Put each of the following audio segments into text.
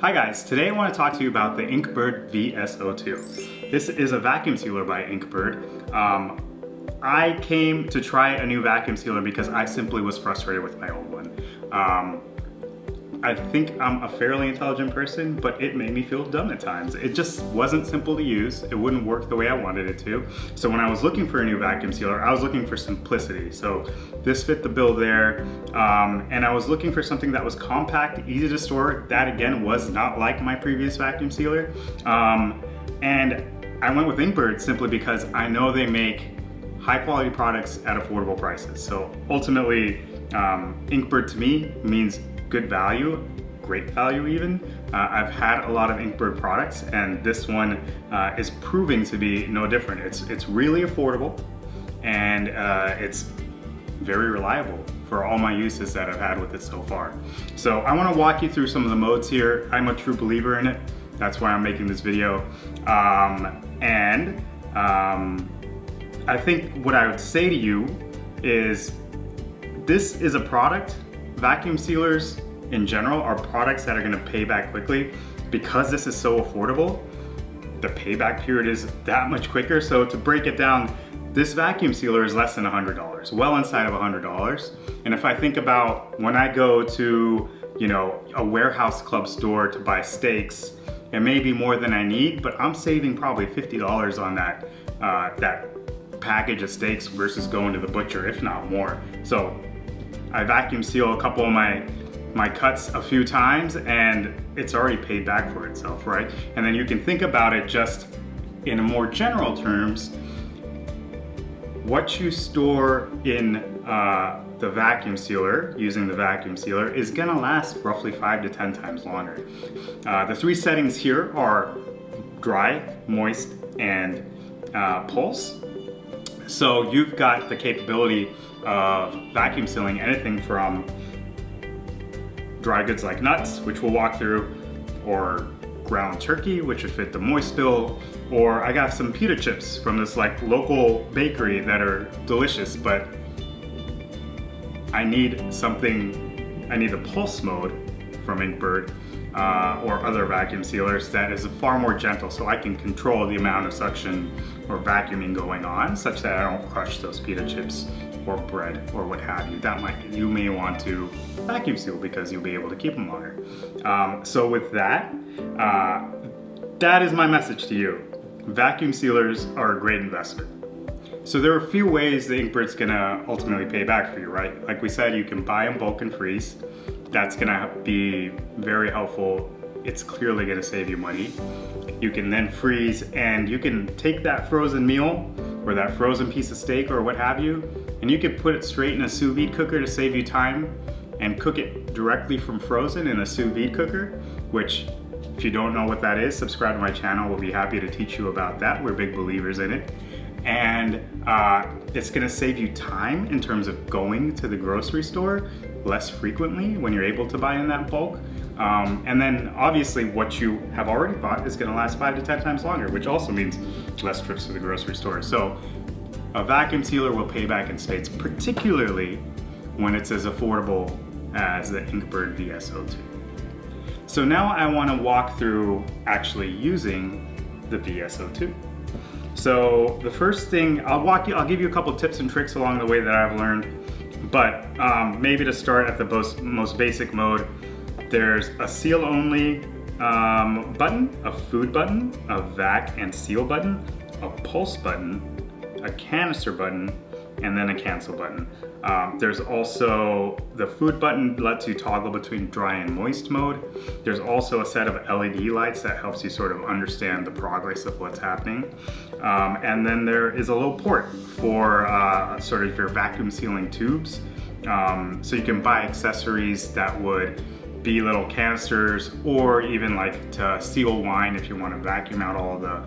Hi guys, today I want to talk to you about the INKBIRD VSO2. This is a vacuum sealer by INKBIRD. I came to try a new vacuum sealer because I simply was frustrated with my old one. I think I'm a fairly intelligent person, but it made me feel dumb at times. It just wasn't simple to use. It wouldn't work the way I wanted it to. So when I was looking for a new vacuum sealer, I was looking for simplicity. So this fit the bill there. And I was looking for something that was compact, easy to store. That again was not like my previous vacuum sealer. And I went with INKBIRD simply because I know they make high quality products at affordable prices. So ultimately, INKBIRD to me means good value, great value even. I've had a lot of INKBIRD products and this one is proving to be no different. It's really affordable and it's very reliable for all my uses that I've had with it so far. So I want to walk you through some of the modes here. I'm a true believer in it. That's why I'm making this video. I think what I would say to you is this is a product. Vacuum sealers in general are products that are going to pay back quickly. Because this is so affordable, the payback period is that much quicker. So to break it down, this vacuum sealer is less than $100, well inside of $100. And if I think about when I go to, a warehouse club store to buy steaks, it may be more than I need, but I'm saving probably $50 on that package of steaks versus going to the butcher, if not more. So I vacuum seal a couple of my cuts a few times and it's already paid back for itself, right? And then you can think about it just in a more general terms. What you store in the vacuum sealer, using the vacuum sealer, is gonna last roughly 5 to 10 times longer. The three settings here are dry, moist, and pulse. So you've got the capability of vacuum sealing anything from dry goods like nuts, which we'll walk through, or ground turkey, which would fit the moist bill, or I got some pita chips from this local bakery that are delicious, but I need the pulse mode from INKBIRD or other vacuum sealers that is far more gentle, so I can control the amount of suction or vacuuming going on such that I don't crush those pita chips or bread or what have you. You may want to vacuum seal because you'll be able to keep them longer. So with that, that is my message to you. Vacuum sealers are a great investment. So there are a few ways that INKBIRD's gonna ultimately pay back for you, right? Like we said, you can buy in bulk and freeze. That's gonna be very helpful. It's clearly gonna save you money. You can then freeze and you can take that frozen meal or that frozen piece of steak or what have you, and you can put it straight in a sous vide cooker to save you time and cook it directly from frozen in a sous vide cooker, which if you don't know what that is, subscribe to my channel. We'll be happy to teach you about that. We're big believers in it. And it's gonna save you time in terms of going to the grocery store less frequently when you're able to buy in that bulk. And then obviously what you have already bought is gonna last 5 to 10 times longer, which also means less trips to the grocery store. So a vacuum sealer will pay back in spades, particularly when it's as affordable as the INKBIRD VSO2. So now I wanna walk through actually using the VSO2. So the first thing, I'll give you a couple tips and tricks along the way that I've learned, but maybe to start at the most basic mode, there's a seal only button, a food button, a vac and seal button, a pulse button, a canister button, and then a cancel button. There's also the food button lets you toggle between dry and moist mode. There's also a set of LED lights that helps you sort of understand the progress of what's happening. And then there is a low port for sort of your vacuum sealing tubes. So you can buy accessories that would be little canisters, or even like to seal wine if you want to vacuum out all the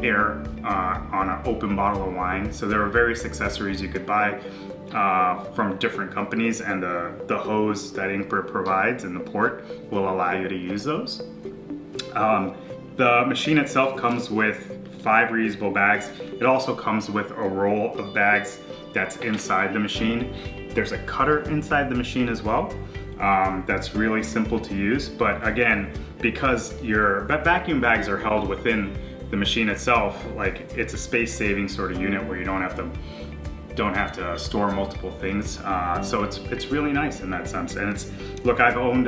air on an open bottle of wine. So there are various accessories you could buy from different companies, and the hose that INKBIRD provides and the port will allow you to use those. The machine itself comes with 5 reusable bags. It also comes with a roll of bags that's inside the machine. There's a cutter inside the machine as well. that's really simple to use. But again, because your vacuum bags are held within the machine itself, like it's a space-saving sort of unit where you don't have to store multiple things. So it's really nice in that sense. And it's, look, I've owned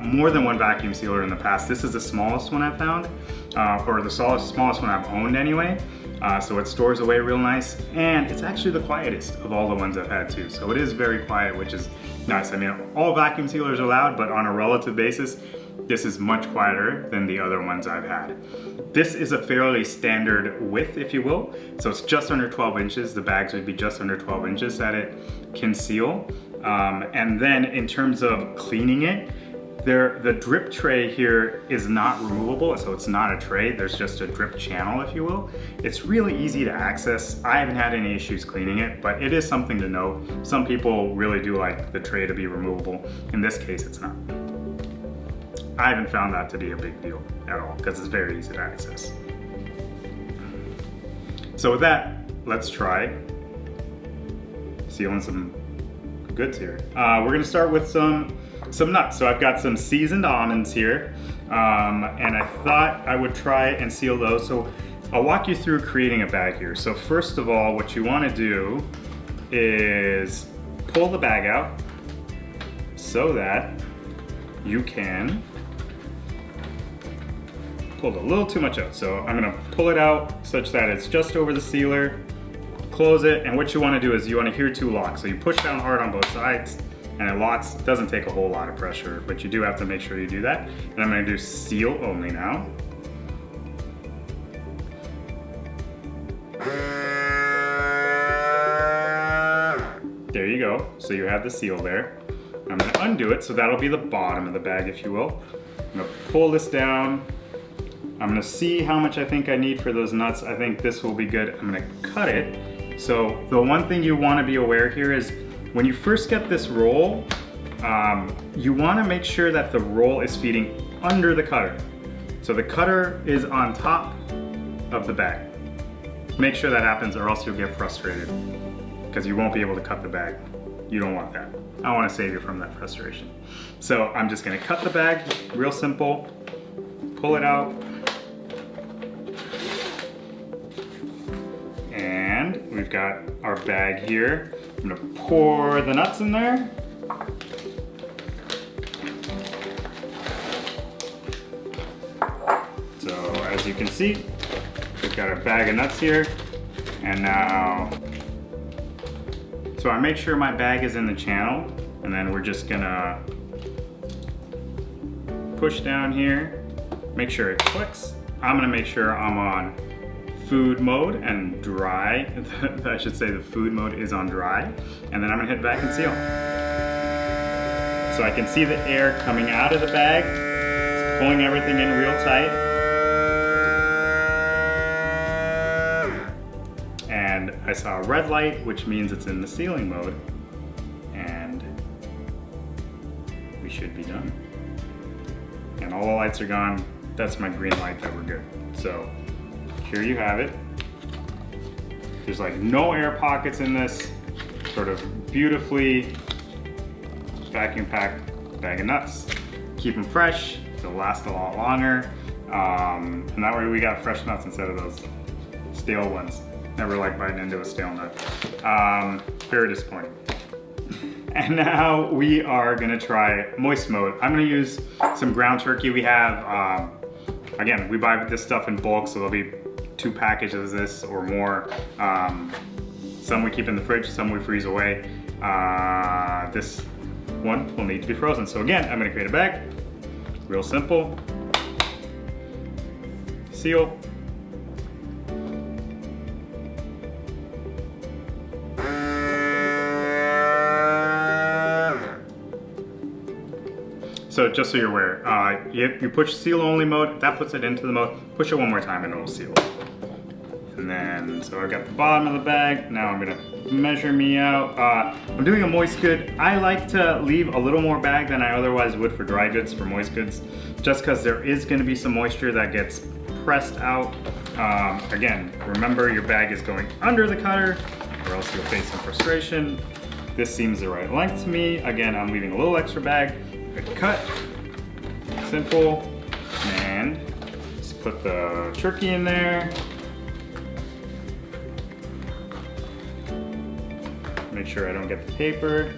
more than one vacuum sealer in the past. This is the smallest one I've found, or the smallest one I've owned anyway. So it stores away real nice, and it's actually the quietest of all the ones I've had too. So it is very quiet, which is nice. I mean, all vacuum sealers are loud, but on a relative basis, this is much quieter than the other ones I've had. This is a fairly standard width, if you will. So it's just under 12 inches. The bags would be just under 12 inches that it can seal. And then in terms of cleaning it, the drip tray here is not removable, so it's not a tray. There's just a drip channel, if you will. It's really easy to access. I haven't had any issues cleaning it, but it is something to note. Some people really do like the tray to be removable. In this case, it's not. I haven't found that to be a big deal at all because it's very easy to access. So with that, let's try sealing some goods here. We're gonna start with some nuts. So I've got some seasoned almonds here, and I thought I would try and seal those. So I'll walk you through creating a bag here. So first of all, what you wanna do is pull the bag out so that you can, pulled a little too much out. So I'm gonna pull it out such that it's just over the sealer, close it, and what you wanna do is you wanna adhere to lock. So you push down hard on both sides and it locks. It doesn't take a whole lot of pressure, but you do have to make sure you do that. And I'm gonna do seal only now. There you go. So you have the seal there. I'm gonna undo it, so that'll be the bottom of the bag, if you will. I'm gonna pull this down. I'm gonna see how much I think I need for those nuts. I think this will be good. I'm gonna cut it. So the one thing you wanna be aware here is when you first get this roll, you wanna make sure that the roll is feeding under the cutter. So the cutter is on top of the bag. Make sure that happens or else you'll get frustrated because you won't be able to cut the bag. You don't want that. I wanna save you from that frustration. So I'm just gonna cut the bag, real simple, pull it out, and we've got our bag here. I'm gonna pour the nuts in there. So as you can see, we've got our bag of nuts here. And now, so I make sure my bag is in the channel, and then we're just gonna push down here, make sure it clicks. I'm gonna make sure I'm on food mode and dry. I should say the food mode is on dry. And then I'm gonna hit vacuum seal. So I can see the air coming out of the bag. It's pulling everything in real tight. And I saw a red light, which means it's in the sealing mode. And we should be done. And all the lights are gone. That's my green light that we're good. So here you have it. There's like no air pockets in this. Sort of beautifully vacuum packed bag of nuts. Keep them fresh, they'll last a lot longer. And that way we got fresh nuts instead of those stale ones. Never like biting into a stale nut. Very disappointing. And now we are gonna try moist mode. I'm gonna use some ground turkey. We have, again, we buy this stuff in bulk, so there'll be 2 packages of this or more. Some we keep in the fridge, some we freeze away. This one will need to be frozen. So again, I'm gonna create a bag, real simple. Seal. So just so you're aware, you push seal only mode, that puts it into the mode. Push it one more time and it'll seal. And then, so I got the bottom of the bag. Now I'm gonna measure me out. I'm doing a moist good. I like to leave a little more bag than I otherwise would for dry goods, for moist goods, just because there is gonna be some moisture that gets pressed out. Again, remember your bag is going under the cutter or else you'll face some frustration. This seems the right length to me. Again, I'm leaving a little extra bag. A cut, simple, and just put the turkey in there. Make sure I don't get the paper.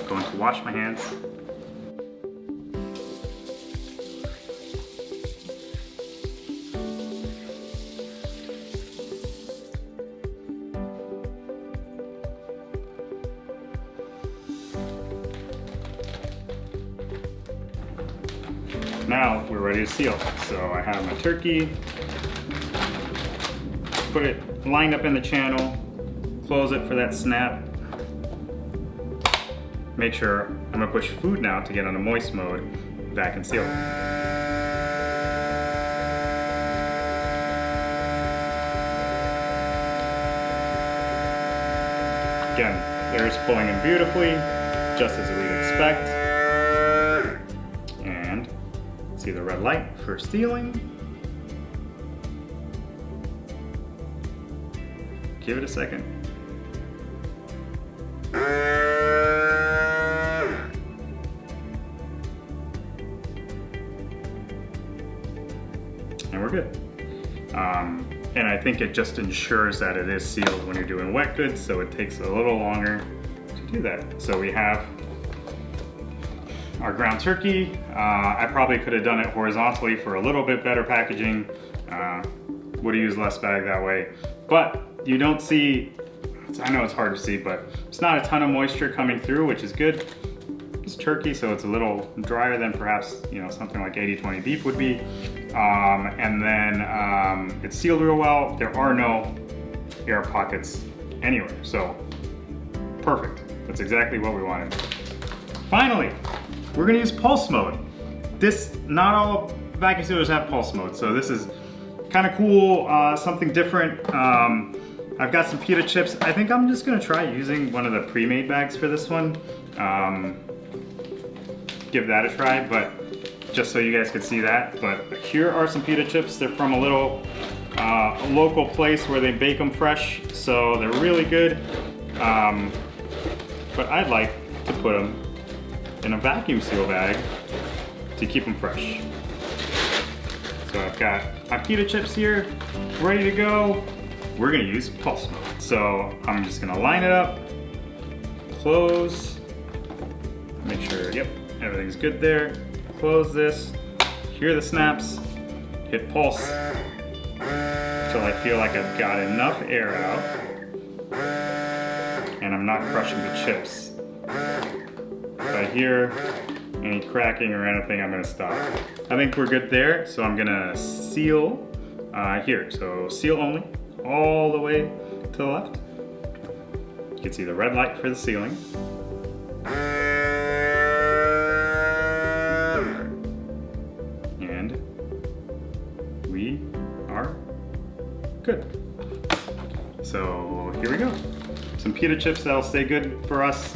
Going to wash my hands. Now we're ready to seal. So I have my turkey, put it lined up in the channel, close it for that snap. Make sure I'm gonna push food now to get on a moist mode, vacuum seal. Again, air is pulling in beautifully, just as we'd expect. And see the red light for sealing. Give it a second. And we're good. And I think it just ensures that it is sealed when you're doing wet goods, so it takes a little longer to do that. So we have our ground turkey. I probably could have done it horizontally for a little bit better packaging. Would have used less bag that way. But you don't see, I know it's hard to see, but it's not a ton of moisture coming through, which is good. It's turkey, so it's a little drier than perhaps, you know, something like 80-20 beef would be. And then it's sealed real well. There are no air pockets anywhere, so perfect. That's exactly what we wanted. Finally, we're gonna use pulse mode. Not all vacuum sealers have pulse mode, so this is kind of cool, something different. I've got some pita chips. I think I'm just gonna try using one of the pre-made bags for this one. Give that a try, but just so you guys could see that. But here are some pita chips. They're from a little local place where they bake them fresh, so they're really good. But I'd like to put them in a vacuum seal bag to keep them fresh. So I've got my pita chips here, ready to go. We're gonna use pulse mode. So I'm just gonna line it up, close, make sure, yep, everything's good there. Close this, hear the snaps, hit pulse, until I feel like I've got enough air out, and I'm not crushing the chips. If I hear any cracking or anything, I'm gonna stop. I think we're good there, so I'm gonna seal here. So seal only, all the way to the left. You can see the red light for the sealing. And we are good. So here we go. Some pita chips that'll stay good for us.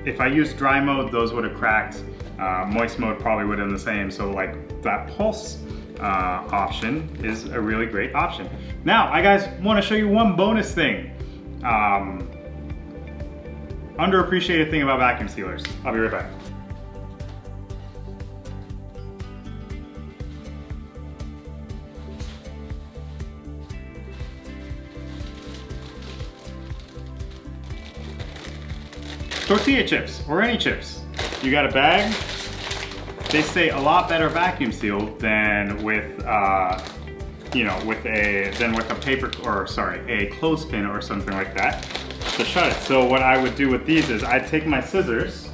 If I used dry mode, those would have cracked. Moist mode probably would have been the same. So like that pulse option is a really great option. Now, I guys want to show you one bonus thing. Underappreciated thing about vacuum sealers. I'll be right back. Tortilla chips, or any chips. You got a bag, they stay a lot better vacuum sealed than with, you know, with a paper, or sorry, a clothespin or something like that to shut it. So what I would do with these is I'd take my scissors.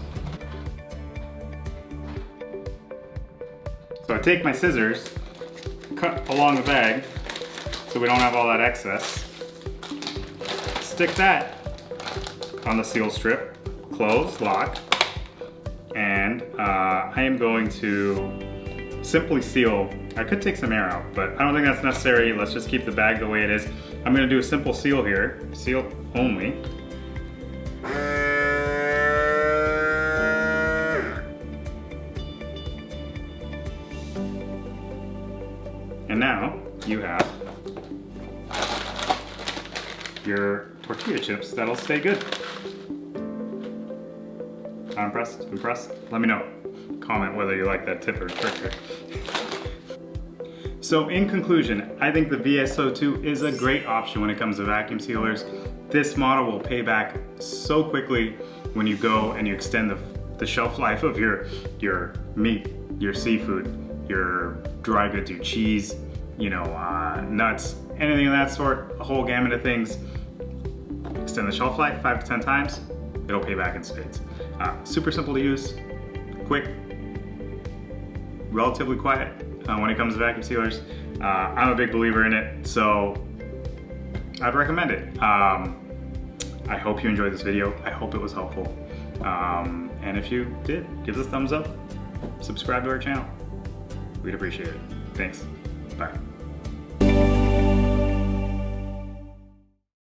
So I take my scissors, cut along the bag so we don't have all that excess. Stick that on the seal strip. Close, lock, and I am going to simply seal. I could take some air out, but I don't think that's necessary. Let's just keep the bag the way it is. I'm gonna do a simple seal here, seal only. And now, you have your tortilla chips that'll stay good. I'm impressed? Impressed? Let me know. Comment whether you like that tip or trick. So in conclusion, I think the VSO2 is a great option when it comes to vacuum sealers. This model will pay back so quickly when you go and you extend the shelf life of your meat, your seafood, your dry goods, your cheese, you know, nuts, anything of that sort, a whole gamut of things. Extend the shelf life 5 to 10 times, it'll pay back in spades. Super simple to use, quick, relatively quiet when it comes to vacuum sealers. I'm a big believer in it, so I'd recommend it. I hope you enjoyed this video. I hope it was helpful. And if you did, give us a thumbs up, subscribe to our channel. We'd appreciate it. Thanks. Bye.